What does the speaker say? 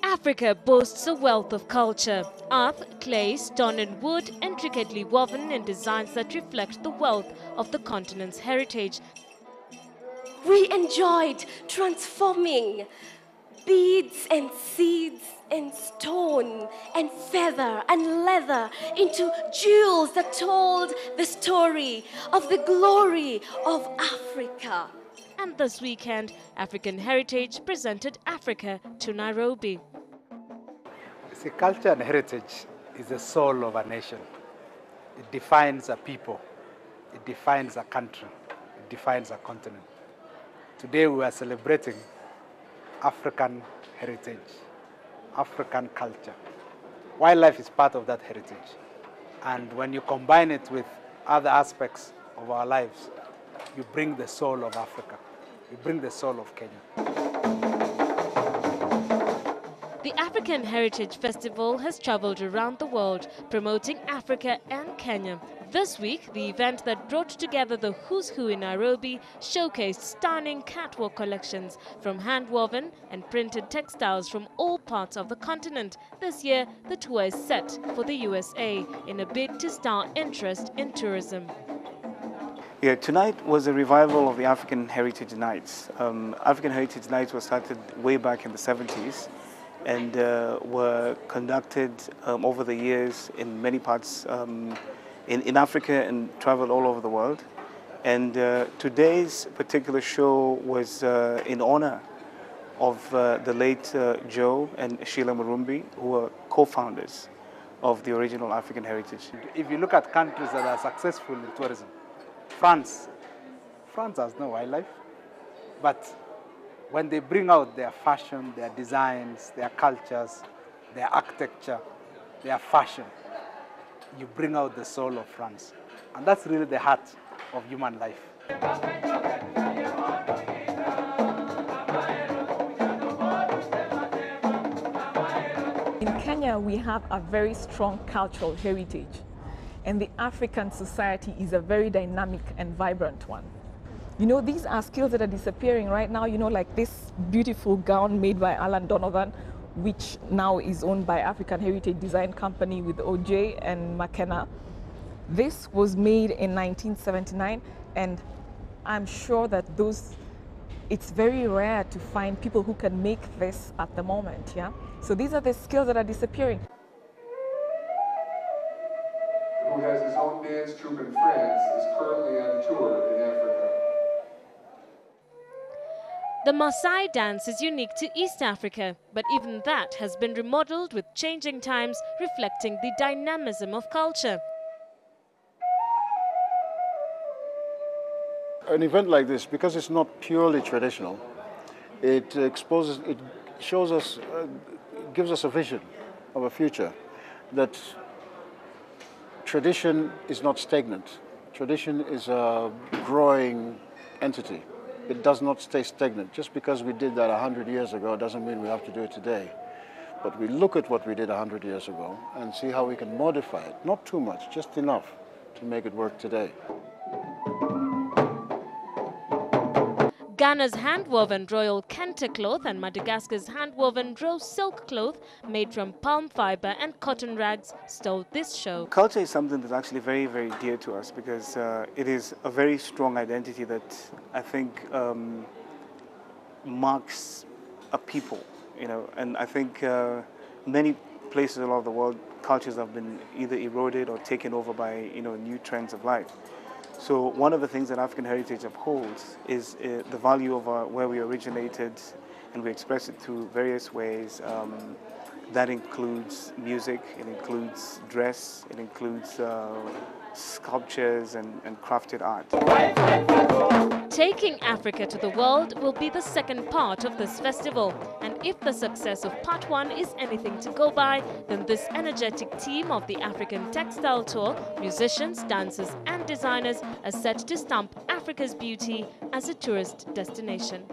Africa boasts a wealth of culture. Earth, clay, stone and wood, intricately woven in designs that reflect the wealth of the continent's heritage. We enjoyed transforming beads and seeds and stone and feather and leather into jewels that told the story of the glory of Africa. And this weekend, African Heritage presented Africa to Nairobi. See, culture and heritage is the soul of a nation. It defines a people, it defines a country, it defines a continent. Today we are celebrating African heritage, African culture. Wildlife is part of that heritage. And when you combine it with other aspects of our lives, you bring the soul of Africa. You bring the soul of Kenya. The African Heritage Festival has traveled around the world, promoting Africa and Kenya. This week, the event that brought together the who's who in Nairobi showcased stunning catwalk collections from hand-woven and printed textiles from all parts of the continent. This year, the tour is set for the USA in a bid to stir interest in tourism. Yeah, tonight was a revival of the African Heritage Nights. African Heritage Nights were started way back in the 70s and were conducted over the years in many parts in Africa and traveled all over the world. And today's particular show was in honor of the late Joe and Sheila Murumbi, who were co-founders of the original African Heritage. If you look at countries that are successful in tourism, France has no wildlife, but when they bring out their fashion, their designs, their cultures, their architecture, their fashion, you bring out the soul of France. And that's really the heart of human life. In Kenya, we have a very strong cultural heritage. And the African society is a very dynamic and vibrant one. You know, these are skills that are disappearing right now, you know, like this beautiful gown made by Alan Donovan, which now is owned by African Heritage Design Company with OJ and McKenna. This was made in 1979, and I'm sure that it's very rare to find people who can make this at the moment, yeah? So these are the skills that are disappearing. Who has his own dance troupe in France, is currently on tour in Africa. The Maasai dance is unique to East Africa, but even that has been remodeled with changing times, reflecting the dynamism of culture. An event like this, because it's not purely traditional, it shows us, gives us a vision of a future that tradition is not stagnant. Tradition is a growing entity. It does not stay stagnant. Just because we did that 100 years ago doesn't mean we have to do it today. But we look at what we did 100 years ago and see how we can modify it. Not too much, just enough to make it work today. Ghana's hand-woven royal kente cloth and Madagascar's hand-woven rose silk cloth made from palm fiber and cotton rags stole this show. Culture is something that's actually very, very dear to us because it is a very strong identity that I think marks a people, you know, and I think many places all over the world, cultures have been either eroded or taken over by, you know, new trends of life. So one of the things that African Heritage upholds is the value of where we originated, and we express it through various ways. That includes music, it includes dress, it includes sculptures and crafted art. Taking Africa to the world will be the second part of this festival. And if the success of part one is anything to go by, then this energetic team of the African Textile Tour, musicians, dancers and designers are set to stamp Africa's beauty as a tourist destination.